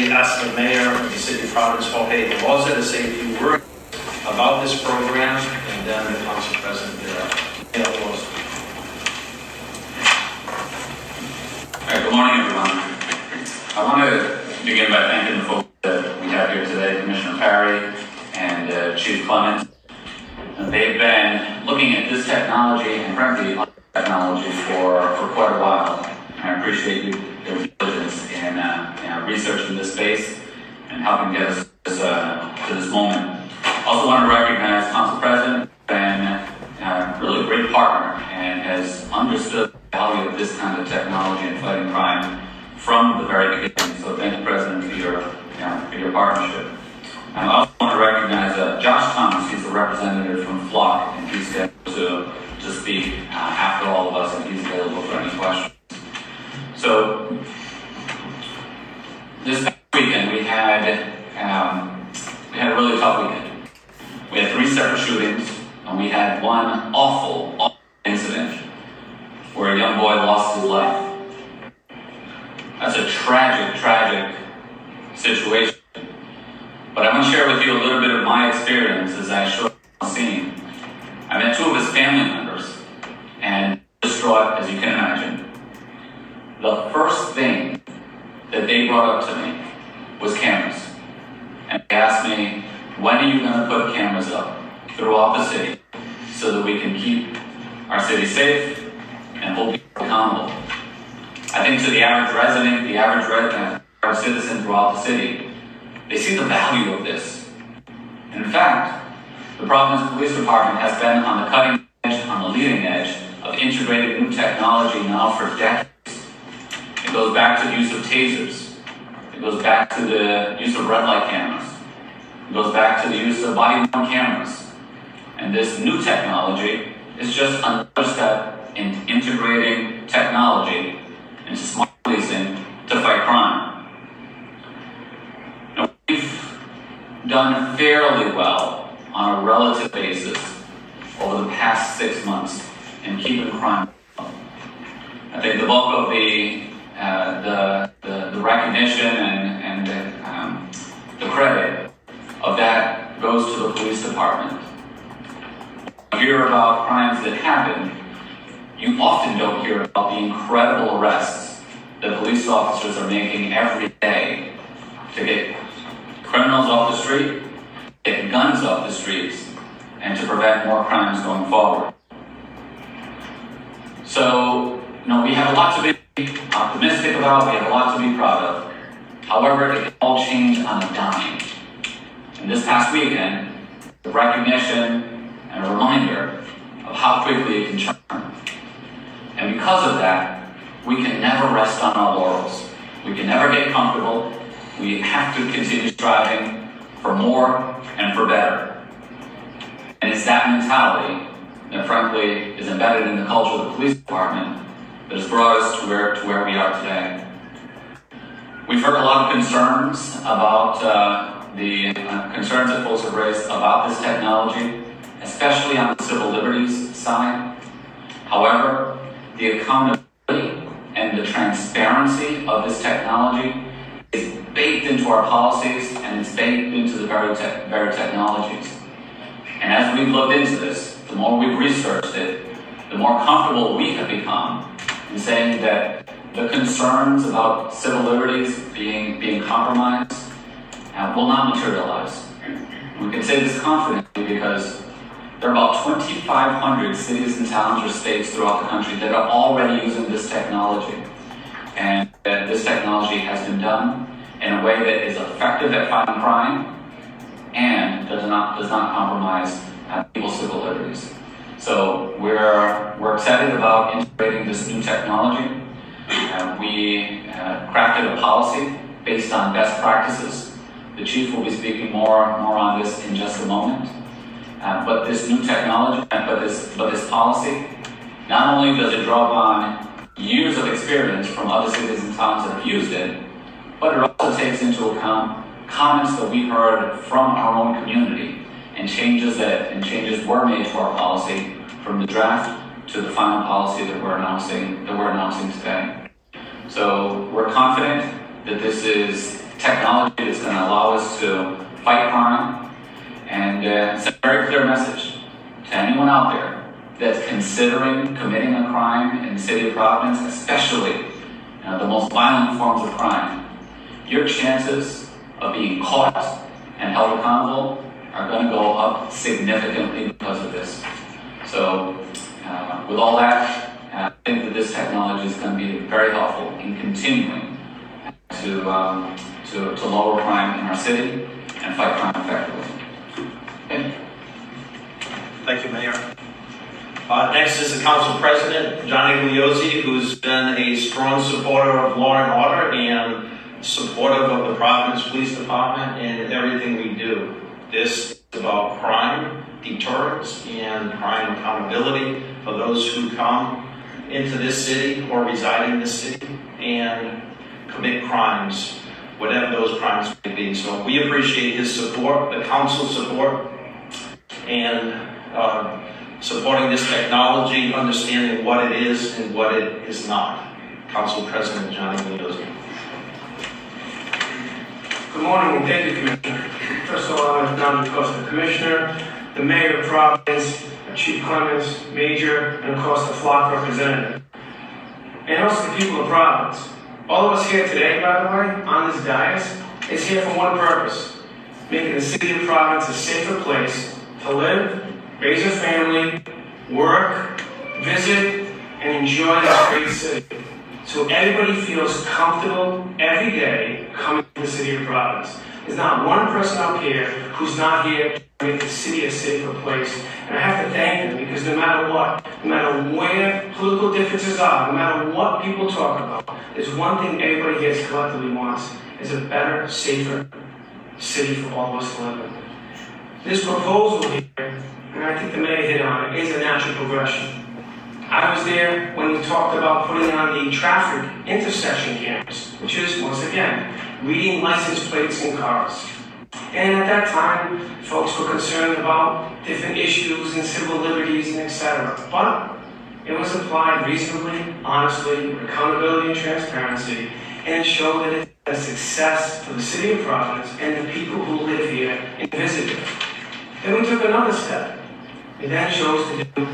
ask the mayor of the city of Providence, Jorge Liozzi, to say a few words about this program, and then the council president, Mayor Liozzi. All right, good morning, everyone. I want to begin by thanking the folks that we have here today, Commissioner Parry and Chief Clement. They've been looking at this technology and frankly other technology for quite a while. I appreciate your diligence in researching this space and helping get us to this moment. Also want to recognize Council President, been really a great partner and has understood the value of this kind of technology in fighting crime from the very beginning. So thank you, President, for your partnership. I also want to recognize Josh Thomas. He's a representative from Flock, and he's scheduled to speak after all of us, and he's available for any questions. So this past weekend we had a really tough weekend. We had 3 separate shootings, and we had one awful incident where a young boy lost his life. That's a tragic situation. But I want to share with you a little bit of my experience as I showed the scene. I met 2 of his family members, and distraught as you can imagine. The first thing that they brought up to me was cameras. And they asked me, when are you going to put cameras up throughout the city so that we can keep our city safe and hold people accountable? I think to the average resident, the average citizen throughout the city, they see the value of this. And in fact, the Providence Police Department has been on the cutting edge, on the leading edge of integrated new technology now for decades. It goes back to the use of tasers. It goes back to the use of red light cameras. It goes back to the use of body-worn cameras. And this new technology is just another step in integrating technology into smart policing to fight crime. Now, we've done fairly well on a relative basis over the past 6 months in keeping crime low. I think the bulk of the recognition and the credit of that goes to the police department. When you hear about crimes that happen, you often don't hear about the incredible arrests that police officers are making every day to get criminals off the street, get guns off the streets, and to prevent more crimes going forward. So, we have a lot to be optimistic about, we have a lot to be proud of. However, it can all change on a dime. And this past weekend, the recognition and a reminder of how quickly it can turn. And because of that, we can never rest on our laurels. We can never get comfortable. We have to continue striving for more and for better. And it's that mentality that frankly is embedded in the culture of the police department that has brought us to where we are today. We've heard a lot of concerns about the concerns that folks have raised about this technology, especially on the civil liberties side. However, the accountability and the transparency of this technology is baked into our policies and it's baked into the very technologies. And as we've looked into this, the more we've researched it, the more comfortable we have become in saying that the concerns about civil liberties being compromised will not materialize. We can say this confidently because there are about 2,500 cities and towns or states throughout the country that are already using this technology. And this technology has been done in a way that is effective at fighting crime and does not compromise people's civil liberties. So we're excited about integrating this new technology. We crafted a policy based on best practices. The chief will be speaking more on this in just a moment. But this new technology, but this policy, not only does it draw upon years of experience from other cities and towns that have used it, but it also takes into account comments that we heard from our own community and changes were made to our policy from the draft to the final policy that we're announcing today. So we're confident that this is technology technology is going to allow us to fight crime and send a very clear message to anyone out there that's considering committing a crime in the city of Providence, especially the most violent forms of crime. Your chances of being caught and held accountable are going to go up significantly because of this. So, with all that, I think that this technology is going to be very helpful in continuing to lower crime in our city and fight crime effectively. Okay. Thank you, Mayor. Next is the Council President, Johnny Liozzi, who's been a strong supporter of law and order and supportive of the Providence Police Department and everything we do. This is about crime deterrence and crime accountability for those who come into this city or reside in this city and commit crimes, whatever those crimes may be. So we appreciate his support, the council's support, and supporting this technology, understanding what it is and what it is not. Council President Johnny Liozzi. Good morning and thank you, Commissioner. First of all, I want to acknowledge, of course, the Commissioner, the Mayor of Providence, Chief Clemens, Major, and of course the flock representative. And also the people of Providence. All of us here today, by the way, on this dais, is here for one purpose: making the city of Providence a safer place to live, raise a family, work, visit, and enjoy this great city. So everybody feels comfortable every day coming to the city of Providence. There's not one person up here who's not here to make the city a safer place. And I have to thank them, because no matter what, no matter where political differences are, no matter what people talk about, there's one thing everybody here collectively wants, is a better, safer city for all of us to live in. This proposal here, and I think the mayor hit on it, is a natural progression. I was there when we talked about putting on the traffic intersection cameras, which is, once again, reading license plates in cars. And at that time, folks were concerned about different issues and civil liberties and etc. But it was applied reasonably, honestly, with accountability and transparency, and it showed that it's a success for the city of Providence and the people who live here and visit it. Then we took another step. We then chose to do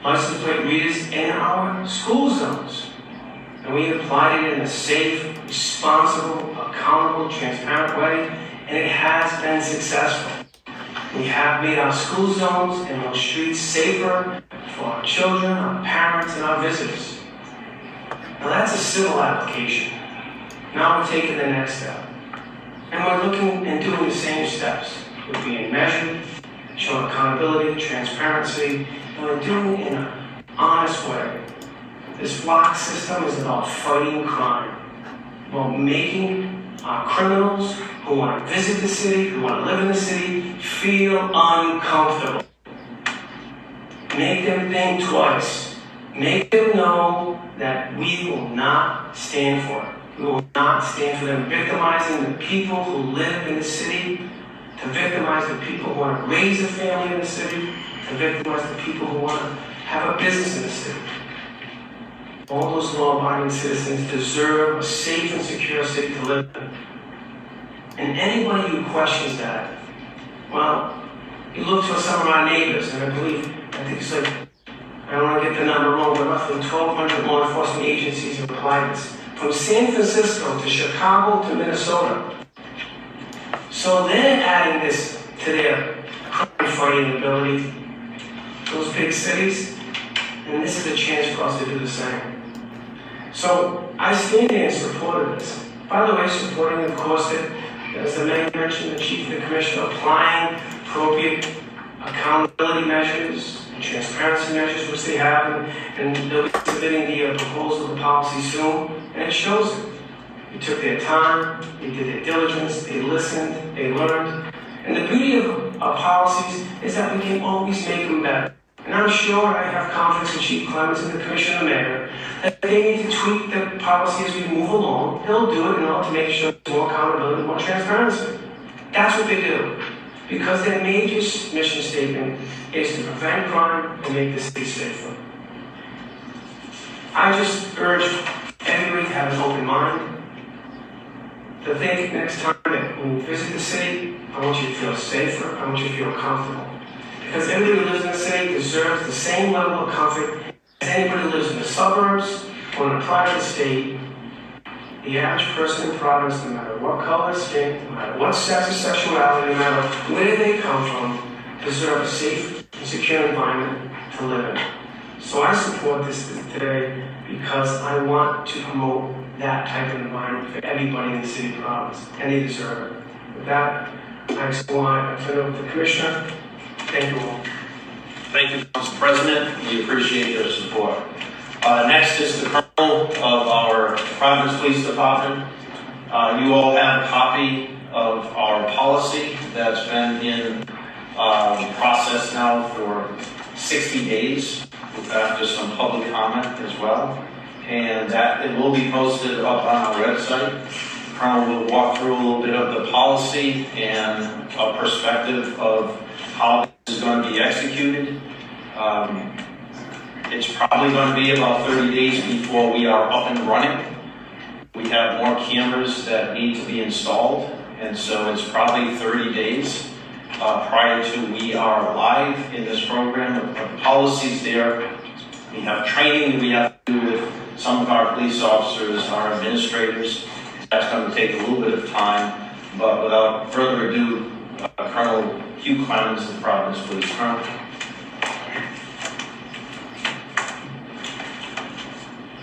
license plate readers in our school zones. And we applied it in a safe, responsible, accountable, transparent way, and it has been successful. We have made our school zones and those streets safer for our children, our parents, and our visitors. Now that's a civil application. Now we're taking the next step. And we're looking and doing the same steps. We're being measured, showing accountability, transparency, and we're doing it in an honest way. This block system is about fighting crime, about making our criminals who want to visit the city, who want to live in the city, feel uncomfortable. Make them think twice. Make them know that we will not stand for it. We will not stand for them victimizing the people who live in the city, to victimize the people who want to raise a family in the city, to victimize the people who want to have a business in the city. All those law-abiding citizens deserve a safe and secure city to live in. And anybody who questions that, well, you look to some of our neighbors, and I think it's like, I don't want to get the number wrong, but roughly 1,200 law enforcement agencies have applied this, from San Francisco to Chicago to Minnesota. So they're adding this to their crime-fighting ability, those big cities, and this is a chance for us to do the same. So I stand here in support of this. By the way, supporting, of course, that, as the mayor mentioned, the chief and the commissioner, applying appropriate accountability measures and transparency measures, which they have, and they'll be submitting the proposal of the policy soon, and it shows it. They took their time, they did their diligence, they listened, they learned. And the beauty of our policies is that we can always make them better. And I'm sure, I have confidence in Chief Clemens and the Commissioner and the Mayor, that they need to tweak the policy as we move along. They'll do it in order to make sure there's more accountability, more transparency. That's what they do. Because their major mission statement is to prevent crime and make the city safer. I just urge everybody to have an open mind. to think next time that when you visit the city, I want you to feel safer, I want you to feel comfortable. Because everybody who lives in the city deserves the same level of comfort as anybody who lives in the suburbs or in a private estate. The average person in Providence, no matter what color of skin, no matter what sex or sexuality, no matter where they come from, deserve a safe and secure environment to live in. So I support this today because I want to promote that type of environment for everybody in the city of Providence, and they deserve it. With that, I turn it over to the Commissioner. Thank you all. Thank you, Council President. We appreciate your support. Next is the Colonel of our Providence Police Department. You all have a copy of our policy that's been in process now for 60 days after some public comment as well. And that it will be posted up on our website. The Colonel will walk through a little bit of the policy and a perspective of how this is going to be executed. It's probably going to be about 30 days before we are up and running. We have more cameras that need to be installed, and so it's probably 30 days prior to we are live in this program. The policies there. We have training we have to do with some of our police officers, our administrators. That's going to take a little bit of time, but without further ado, Colonel Hugh Clemens of the Providence Police. Colonel.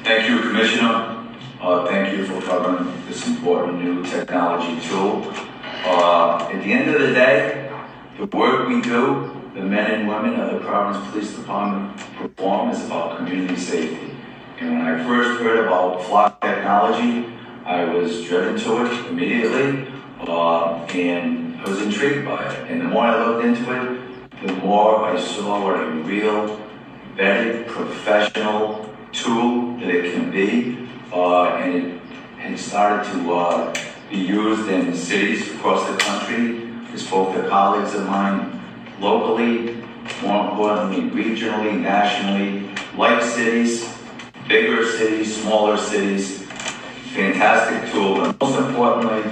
Thank you, Commissioner. Thank you for covering this important new technology tool. At the end of the day, the work we do, the men and women of the Providence Police Department perform is about community safety. And when I first heard about flock technology, I was driven to it immediately, and I was intrigued by it. And the more I looked into it, the more I saw what a real, vetted, professional tool that it can be, and it had started to be used in cities across the country. I spoke to colleagues of mine locally, more importantly, regionally, nationally, like cities, bigger cities, smaller cities. Fantastic tool, and most importantly,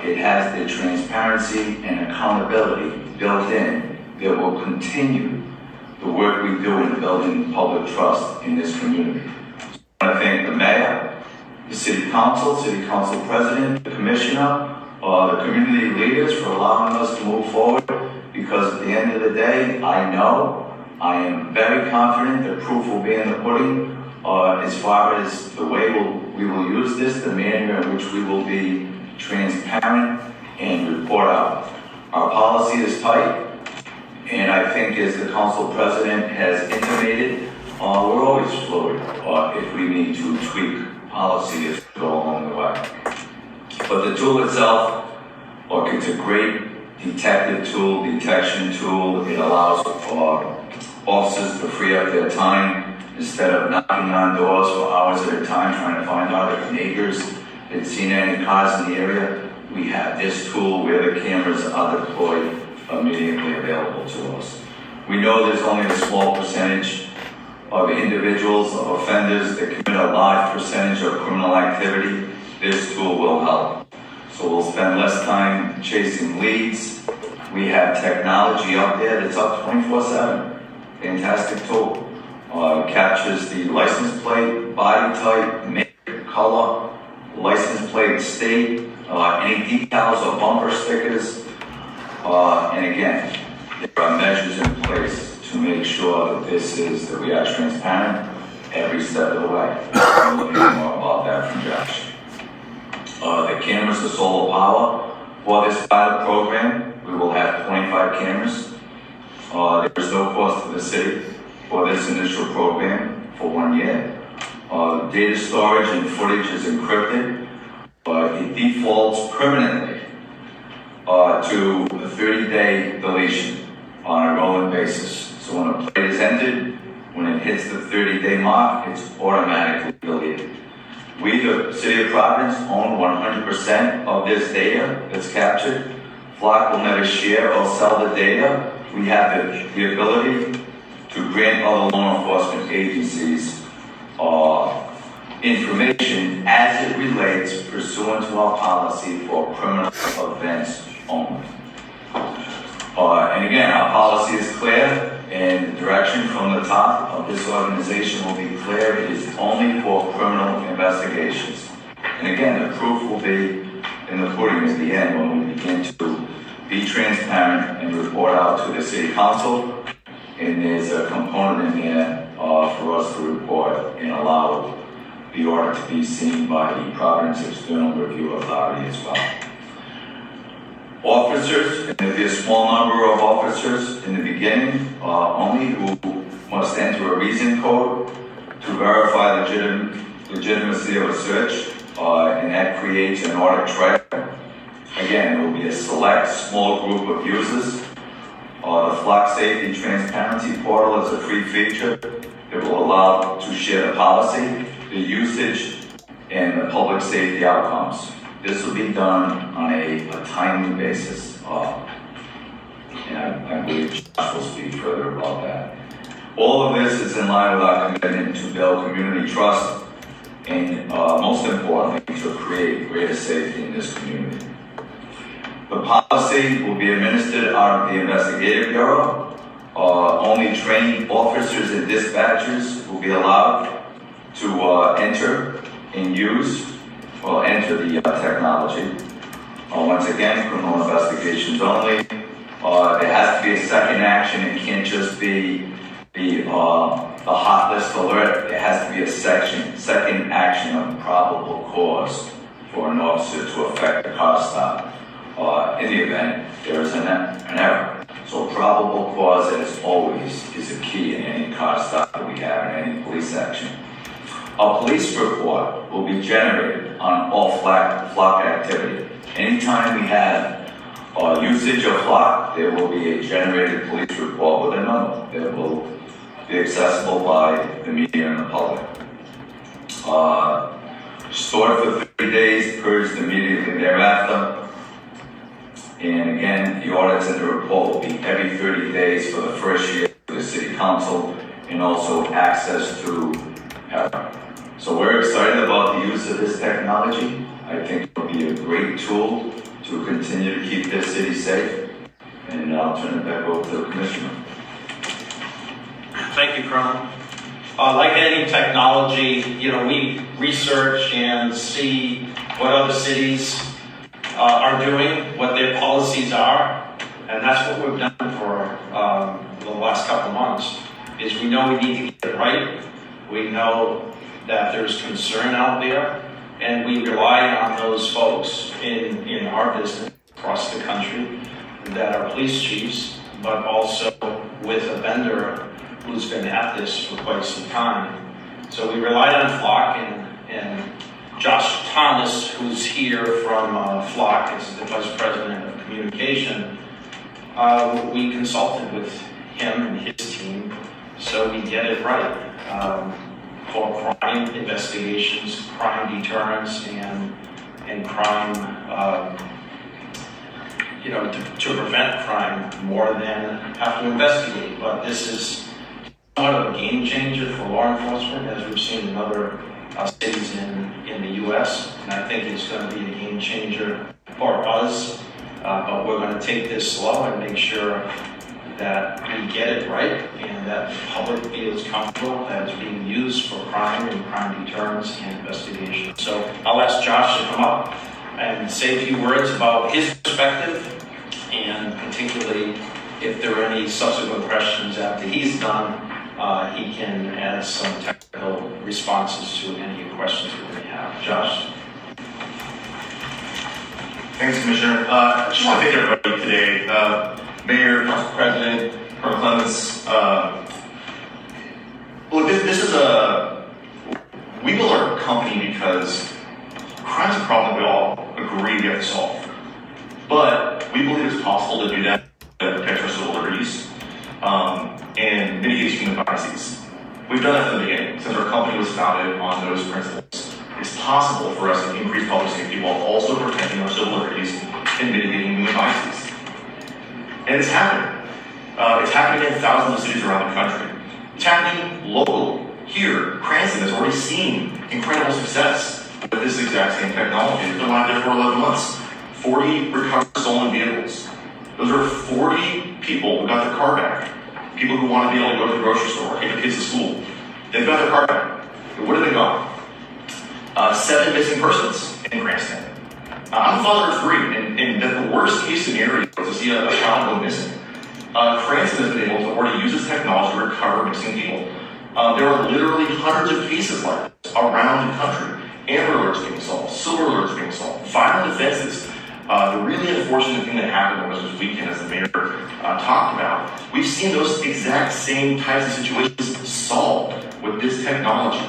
it has the transparency and accountability built in that will continue the work we do in building public trust in this community. I want to thank the mayor, the city council president, the commissioner, the community leaders for allowing us to move forward, because at the end of the day, I am very confident that proof will be in the pudding as far as the way we will use this, the manner in which we will be transparent and report out. Our policy is tight, and I think as the council president has intimated, we're always fluid if we need to tweak policy as we go along the way. But the tool itself, look, it's a great detection tool. It allows officers to free up their time instead of knocking on doors for hours at a time trying to find out if neighbors had seen any cars in the area. We have this tool where the cameras are deployed immediately available to us. We know there's only a small percentage of individuals, of offenders that commit a large percentage of criminal activity. This tool will help. So we'll spend less time chasing leads. We have technology up there that's up 24/7. Fantastic tool. Captures the license plate, body type, make, color, license plate state, any decals or bumper stickers. And again, there are measures in place to make sure that we are transparent every step of the way. We'll hear more about that from Josh. The cameras are solar power. For this pilot program, we will have 25 cameras. There is no cost to the city for this initial program for 1 year. Data storage and footage is encrypted. It defaults permanently to a 30-day deletion on a rolling basis. So when a plate is entered, when it hits the 30-day mark, it's automatically deleted. We, the City of Providence, own 100% of this data that's captured. Flock will never share or sell the data. We have the ability to grant other law enforcement agencies information as it relates pursuant to our policy for criminal events only. And again, our policy is clear, and the direction from the top of this organization will be clear. It is only for criminal investigations. And again, the proof will be in the pudding at the end when we begin to be transparent and report out to the city council. And there's a component in there for us to report and allow the order to be seen by the Providence External Review Authority as well. Officers, and there'll be a small number of officers in the beginning, only who must enter a reason code to verify legitimacy of a search, and that creates an audit trail. Again, it will be a select small group of users. The Flock Safety Transparency Portal is a free feature that will allow to share the policy, the usage, and the public safety outcomes. This will be done on a timely basis, and I believe Josh will speak further about that. All of this is in line with our commitment to build community trust and, most importantly, to create greater safety in this community. The policy will be administered out of the Investigative Bureau. Only trained officers and dispatchers will be allowed to enter and enter the technology. Once again, criminal investigations only. There has to be a second action. It can't just be the hot list alert. There has to be a second action of probable cause for an officer to effect a car stop. In the event there is an error. So probable cause, as always, is a key in any car stop that we have in any police action. A police report will be generated on all flock activity. Anytime we have usage of flock, there will be a generated police report with a number that will be accessible by the media and the public. Stored for 30 days, purged immediately thereafter. And again, the audits and the report will be every 30 days for the first year to the city council, and also access to HERA. So we're excited about the use of this technology. I think it'll be a great tool to continue to keep this city safe. And I'll turn it back over to the commissioner. Thank you, Colonel. Like any technology, we research and see what other cities are doing, what their policies are, and that's what we've done for the last couple of months, is we know we need to get it right. We know that there's concern out there, and we rely on those folks in our business across the country that are police chiefs, but also with a vendor who's been at this for quite some time. So we relied on Flock, and Josh Thomas, who's here from Flock, is the Vice President of Communication. We consulted with him and his team, so we get it right. For crime investigations, crime deterrence, and crime, to prevent crime more than have to investigate. But this is somewhat of a game changer for law enforcement, as we've seen in other cities in the U.S., and I think it's going to be a game changer for us. But we're going to take this slow and make sure that we get it right, and that the public feels comfortable that it's being used for crime and crime deterrence and investigation. So I'll ask Josh to come up and say a few words about his perspective, and particularly if there are any subsequent questions after he's done, he can add some technical responses to any questions that we may have. Josh? Thanks, Commissioner. I just want to thank everybody today. Mayor, Council President, Colonel Clements. Look, this is we build our company because crime's a problem we all agree we have to solve. But we believe it's possible to do that to protect our civil liberties and mitigate human biases. We've done that from the beginning, since our company was founded on those principles. It's possible for us to increase public safety while also protecting our civil liberties and mitigating human biases. And it's happening. It's happening in thousands of cities around the country. It's happening locally here, Cranston has already seen incredible success with this exact same technology. It's been live there for 11 months. 40 recovered stolen vehicles. Those are 40 people who got their car back. People who want to be able to go to the grocery store, take their kids to school. They've got their car back. It would have been gone. 7 missing persons in Cranston. I'm a father of 3, and the worst case scenario is to see a child go missing. Cranston has been able to already use this technology to recover missing people. There are literally hundreds of cases like this around the country. Amber alerts being solved, silver alerts being solved, violent offenses. The really unfortunate thing that happened was this weekend, as the mayor talked about, we've seen those exact same types of situations solved with this technology.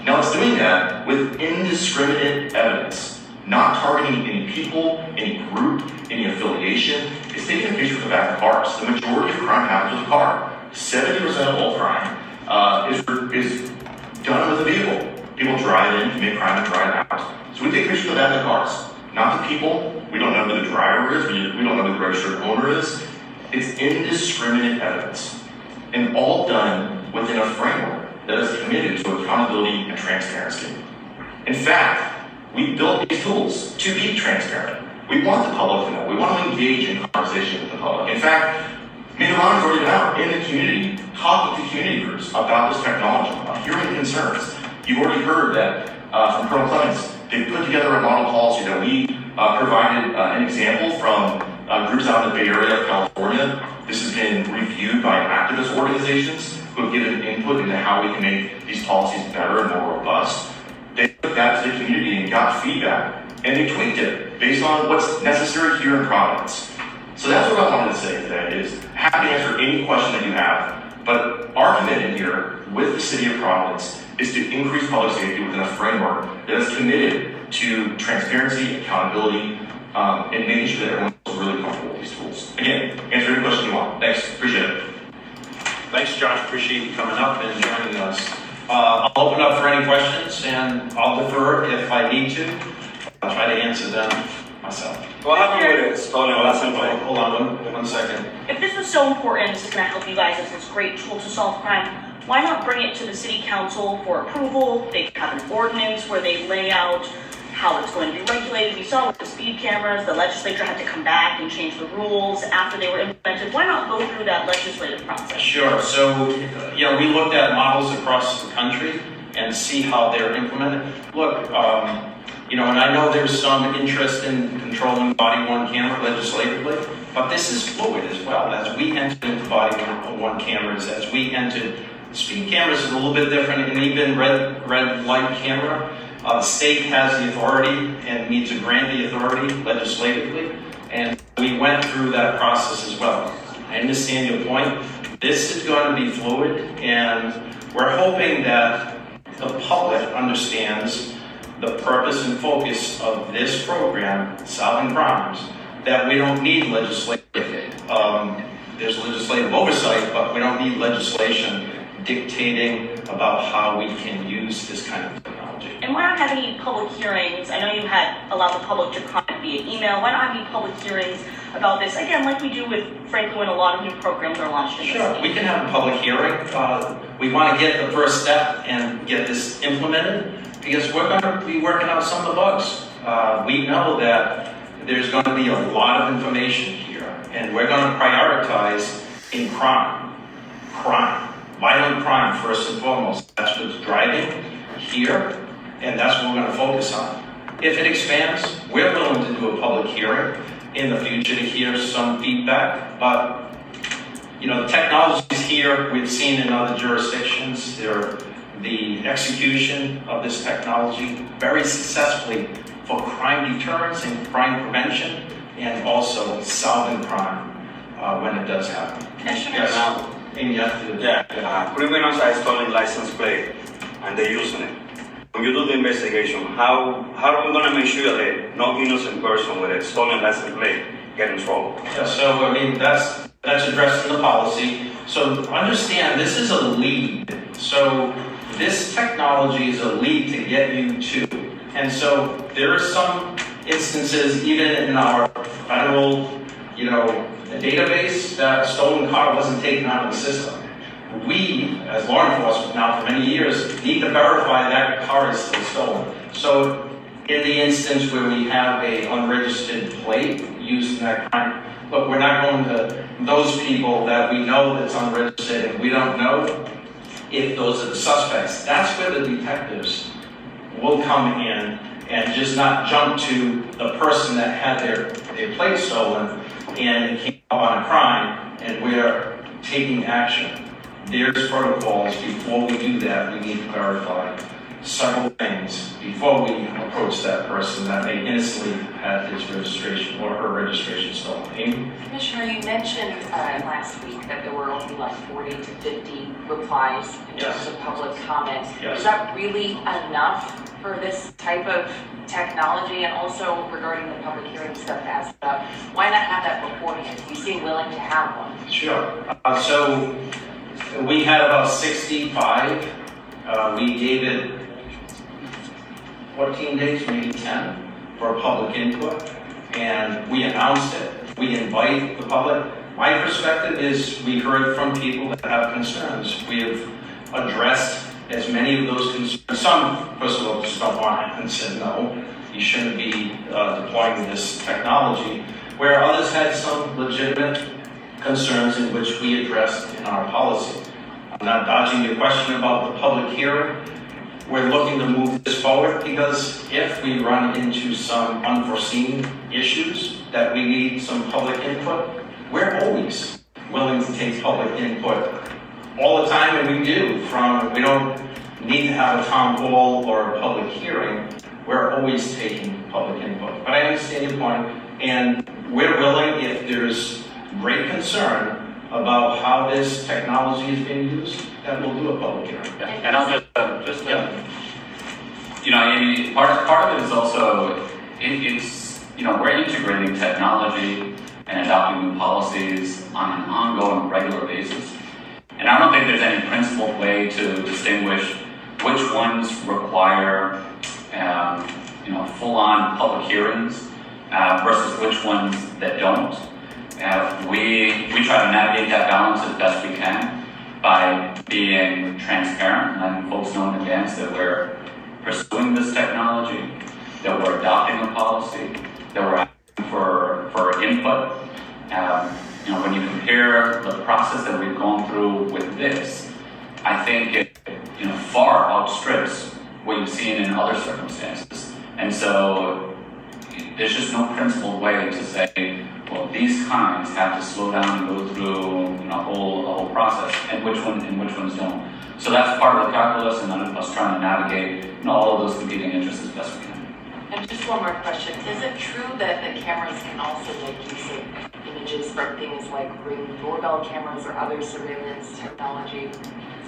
Now it's doing that with indiscriminate evidence, not targeting any people, any group, any affiliation. It's taking a picture of the back of cars. The majority of crime happens with a car. 70% of all crime is done with a vehicle. People drive in, commit crime, and drive out. So we take pictures of the back of the cars, not the people. We don't know who the driver is. We don't know who the registered owner is. It's indiscriminate evidence, and all done within a framework that is committed to accountability and transparency. In fact, we built these tools to be transparent. We want the public to know. We want to engage in conversation with the public. In fact, Mayor Ron's already been out in the community, talking to community groups about this technology, about hearing concerns. You've already heard that from Colonel Clements. They put together a model policy that we provided an example from groups out in the Bay Area of California. This has been reviewed by activist organizations who have given input into how we can make these policies better and more robust. They took that to the community and got feedback, and they tweaked it based on what's necessary here in Providence. So that's what I wanted to say today is happy to answer any question that you have, but our commitment here with the City of Providence is to increase public safety within a framework that is committed to transparency, accountability, and making sure that everyone is really comfortable with these tools. Again, answer any question you want. Thanks, appreciate it. Thanks, Josh. Appreciate you coming up and joining us. I'll open up for any questions, and I'll defer if I need to. I'll try to answer them myself. What happened with stolen license plate? Hold on one second. If this is so important, this is going to help you guys as this great tool to solve crime, why not bring it to the city council for approval? They can have an ordinance where they lay out how it's going to be regulated. We saw with the speed cameras, the legislature had to come back and change the rules after they were implemented. Why not go through that legislative process? Sure. So, we looked at models across the country and see how they're implemented. Look, and I know there's some interest in controlling body-worn camera legislatively, but this is fluid as well. As we entered into body-worn cameras, as we entered speed cameras is a little bit different, and even red light camera. The state has the authority and needs to grant the authority legislatively, and we went through that process as well. I understand your point. This is going to be fluid, and we're hoping that the public understands the purpose and focus of this program, solving crimes, that we don't need legislation. There's legislative oversight, but we don't need legislation dictating about how we can use this kind of technology. And why not have any public hearings? I know you had allowed the public to comment via email. Why not have any public hearings about this? Again, like we do with, frankly, when a lot of new programs are launched in the city. We can have a public hearing. We want to get the first step and get this implemented because we're going to be working out some of the bugs. We know that there's going to be a lot of information here, and we're going to prioritize in crime, violent crime first and foremost. That's what's driving here, and that's what we're going to focus on. If it expands, we're willing to do a public hearing in the future to hear some feedback, but the technology is here. We've seen in other jurisdictions the execution of this technology very successfully for crime deterrence and crime prevention, and also solving crime when it does happen. Yes. Amy, you have to Criminals are stolen license plate and they're using it. When you do the investigation, how are we going to make sure that no innocent person with a stolen license plate get in trouble? Yeah, so that's addressed in the policy. So understand, this is a lead. So this technology is a lead to get you to. And so there are some instances, even in our federal, database, that a stolen car wasn't taken out of the system. we, as law enforcement now for many years, need to verify that car is still stolen. So in the instance where we have a unregistered plate used in that crime, look, we're not going to those people that we know that's unregistered and we don't know if those are the suspects. That's where the detectives will come in and just not jump to the person that had their plate stolen and came up on a crime, and we're taking action. There's protocols. Before we do that, we need to verify several things before we approach that person that may innocently had his registration or her registration stolen. Amy? Commissioner, you mentioned last week that there were only like 40 to 50 replies in terms of public comments. Yes. Is that really enough for this type of technology? And also regarding the public hearing stuff asked about, why not have that beforehand? You seem willing to have one. Sure. So we had about 65. We gave it 14 days, maybe 10, for public input, and we announced it. We invite the public. My perspective is we heard from people that have concerns. We have addressed as many of those concerns. Some, first of all, just don't want it and said, no, you shouldn't be deploying this technology, where others had some legitimate concerns in which we addressed in our policy. I'm not dodging your question about the public hearing. We're looking to move this forward because if we run into some unforeseen issues that we need some public input, we're always willing to take public input all the time, and we do. We don't need to have a town hall or a public hearing. We're always taking public input. But I understand your point, and we're willing, if there's great concern about how this technology is being used, that we'll do a public hearing. And I'll just you know, I mean, part of it is also, it's, you know, we're integrating technology and adopting new policies on an ongoing, regular basis. And I don't think there's any principled way to distinguish which ones require, you know, full-on public hearings versus which ones that don't. We try to navigate that balance as best we can by being transparent and letting folks know in advance that we're pursuing this technology, that we're adopting a policy, that we're asking for input. You know, when you compare the process that we've gone through with this, I think it, you know, far outstrips what you've seen in other circumstances. And so there's just no principled way to say, well, these kinds have to slow down and go through, you know, a whole process, and which ones don't. So that's part of the calculus, and then us trying to navigate, you know, all of those competing interests as best we can. And just one more question. Is it true that the cameras can also make use of images from things like Ring doorbell cameras or other surveillance technology?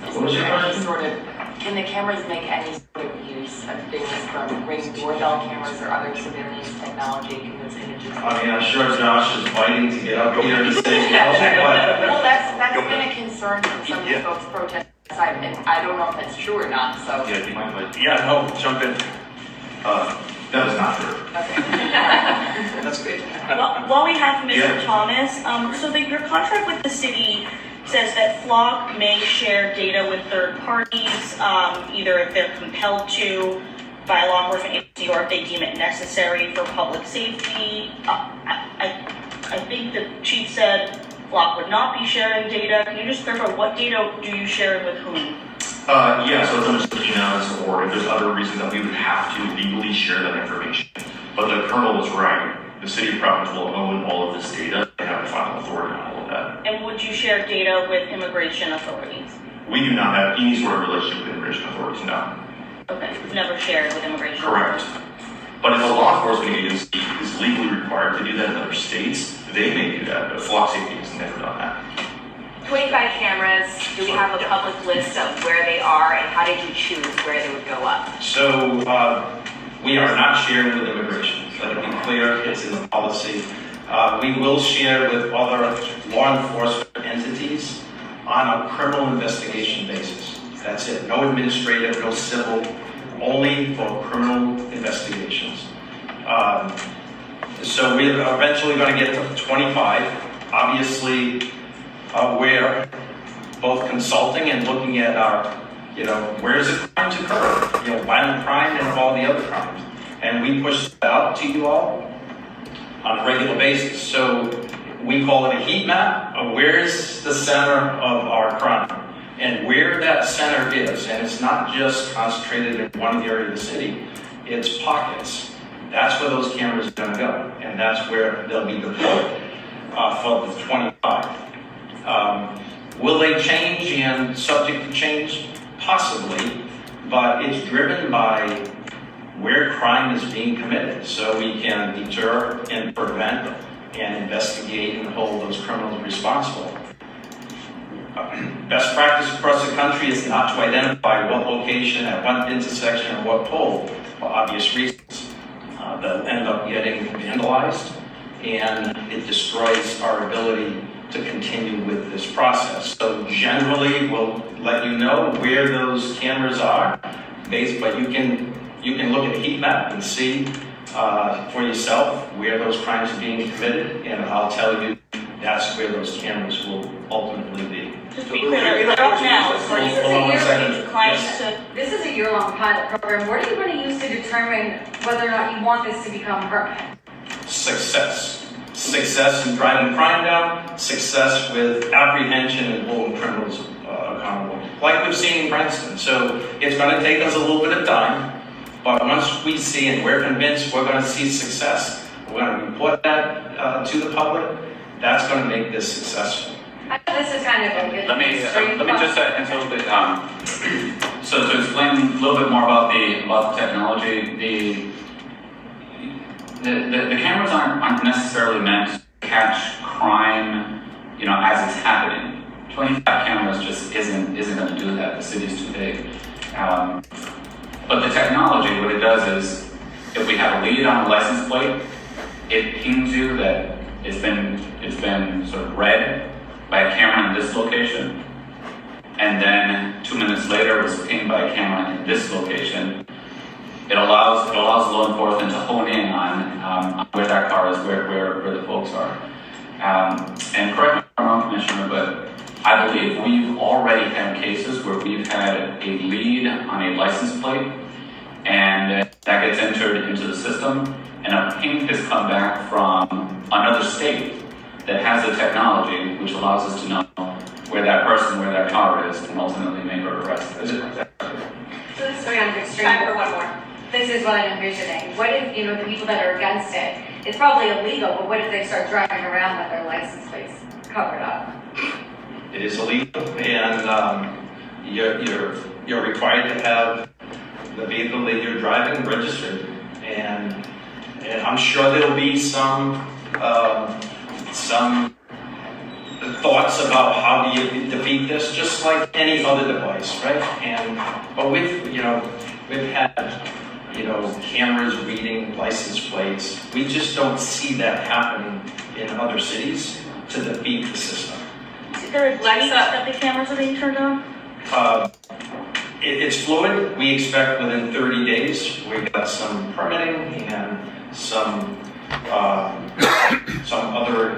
What was your question? Can the cameras make any sort of use of things from Ring doorbell cameras or other surveillance technology? Can those images? I mean, I'm sure Josh is fighting to get up here and say, but Well, that's been a concern from some of the folks protesting outside, and I don't know if that's true or not, so. Yeah, do you mind if I? Yeah, no, jump in. That is not true. Okay. That's great. While we have Mr. Yeah. Thomas, so your contract with the city says that Flock may share data with third parties, either if they're compelled to by a law enforcement agency or if they deem it necessary for public safety. I think the chief said Flock would not be sharing data. Can you just clarify what data do you share and with whom? Yeah, so it's understood, you know, or if there's other reasons that we would have to legally share that information. But the colonel was right. The city of Providence will own all of this data and have the final authority on all of that. And would you share data with immigration authorities? We do not have any sort of relationship with immigration authorities, no. Okay, you've never shared with immigration Correct. authorities? But if a law enforcement agency is legally required to do that in other states, they may do that, but Flock Safety has never done that. 25 cameras, do we have a public list of where they are, and how did you choose where they would go up? So we are not sharing with immigration. Let it be clear, it's in the policy. We will share with other law enforcement entities on a criminal investigation basis. That's it. No administrative, no civil, only for criminal investigations. So we're eventually going to get to 25. Obviously, we're both consulting and looking at our, where is the crimes occur? Violent crime and all the other crimes. And we push that out to you all on a regular basis. So we call it a heat map of where's the center of our crime and where that center is. And it's not just concentrated in one area of the city, it's pockets. That's where those cameras are going to go. And that's where they'll be deployed for the 25. Will they change and subject to change? Possibly, but it's driven by where crime is being committed, so we can deter and prevent and investigate and hold those criminals responsible. Best practice across the country is not to identify what location at what intersection and what pole for obvious reasons. They'll end up getting vandalized, and it destroys our ability to continue with this process. So generally, we'll let you know where those cameras are, but you can look at a heat map and see for yourself where those crimes are being committed, and I'll tell you that's where those cameras will ultimately be. Just to be clear, right now, Hold on a second. clients to, This is a year-long pilot program. What are you going to use to determine whether or not you want this to become permanent? Success. Success in driving crime down, success with apprehension and holding criminals accountable, like we've seen in Princeton. So it's going to take us a little bit of time, but once we see and we're convinced we're going to see success, we're going to report that to the public. That's going to make this successful. I know this is kind of a Let me just answer a little bit. So to explain a little bit more about the technology, the cameras aren't necessarily meant to catch crime, as it's happening. 25 cameras just isn't going to do that. The city's too big. But the technology, what it does is, if we have a lead on a license plate, it pings you that it's been sort of read by a camera in this location, and then 2 minutes later it was pinged by a camera in this location. It allows law enforcement to hone in on where that car is, where the folks are. And correct me if I'm wrong, Commissioner, but I believe we've already had cases where we've had a lead on a license plate, and that gets entered into the system, and a ping has come back from another state that has the technology which allows us to know where that person, where that car is, and ultimately make her arrest. So this is going on extreme. Time for one more. This is what I'm envisioning. What if, the people that are against it, it's probably illegal, but what if they start driving around with their license plates covered up? It is illegal, and you're required to have the vehicle that you're driving registered, and I'm sure there'll be some thoughts about how do you defeat this, just like any other device, right? But we've had cameras reading license plates. We just don't see that happening in other cities to defeat the system. is there a date that the cameras are being turned on? It's fluid. We expect within 30 days. We got some permitting and some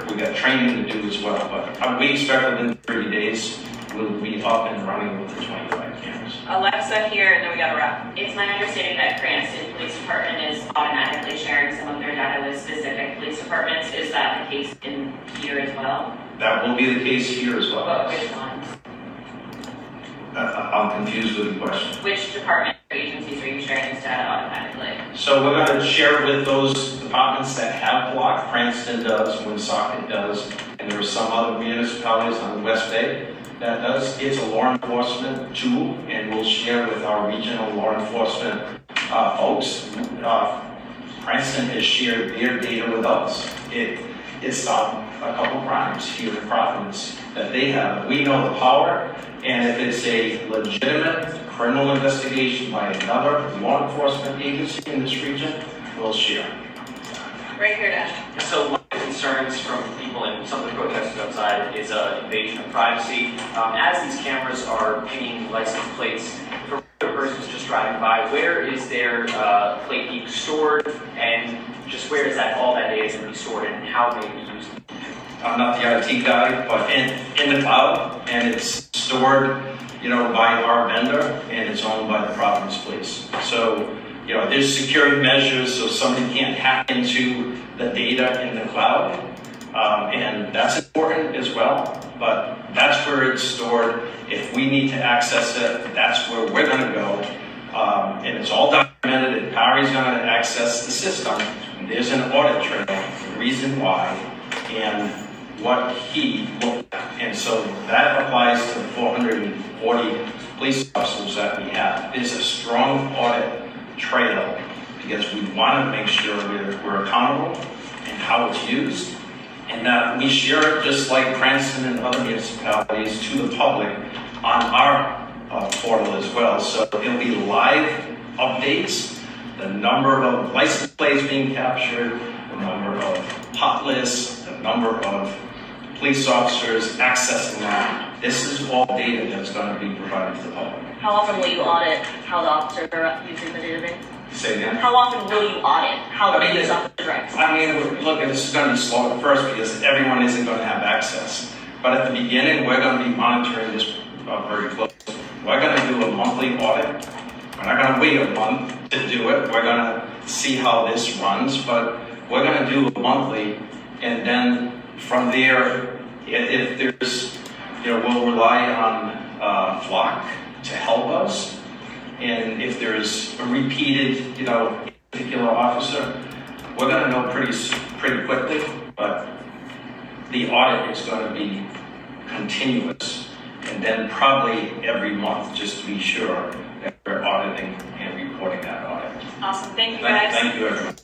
we got training to do as well. But we expect within 30 days we'll be up and running with the 25 cameras. Alexa here, and then we got to wrap. It's my understanding that Cranston Police Department is automatically sharing some of their data with specific police departments. Is that the case in here as well? That will be the case here as well. But which ones? I'm confused with the question. Which department or agencies are you sharing this data automatically? So we're going to share it with those departments that have blocked. Cranston does, Woonsocket does, and there are some other municipalities on the West Bay that does. It's a law enforcement tool, and we'll share with our regional law enforcement folks. Cranston has shared their data with us. It's a couple crimes here in Providence that they have. We know the power, and if it's a legitimate criminal investigation by another law enforcement agency in this region, we'll share. Right here, Dash. So one of the concerns from people and some of the protesters outside is invasion of privacy. As these cameras are pinging license plates for persons just driving by, where is their plate being stored, and just where is all that data going to be stored, and how may it be used? I'm not the IT guy, but in the cloud, and it's stored, by our vendor, and it's owned by the Providence Police. So, there's security measures so somebody can't hack into the data in the cloud, and that's important as well, but that's where it's stored. If we need to access it, that's where we're gonna go, and it's all documented, and Barry's gonna access the system. There's an audit trail, the reason why, and what he looked at. And so that applies to the 440 police officers that we have. There's a strong audit trail because we want to make sure we're accountable and how it's used, and that we share it just like Cranston and other municipalities to the public on our portal as well. So it'll be live updates, the number of license plates being captured, the number of hot lists, the number of police officers accessing that. This is all data that's going to be provided to the public. How often will you audit how the officers are using the database? Say again? How often will you audit how the police officers are accessing? Look, this is going to be slow at first because everyone isn't going to have access. But at the beginning, we're going to be monitoring this very closely. We're going to do a monthly audit. We're not going to wait a month to do it. We're going to see how this runs, but we're going to do a monthly, and then from there, if there's, we'll rely on Flock to help us, and if there's a repeated, particular officer, we're going to know pretty quickly, but the audit is going to be continuous, and then probably every month, just to be sure that we're auditing and reporting that audit. Awesome, thank you guys. Thank you, everyone.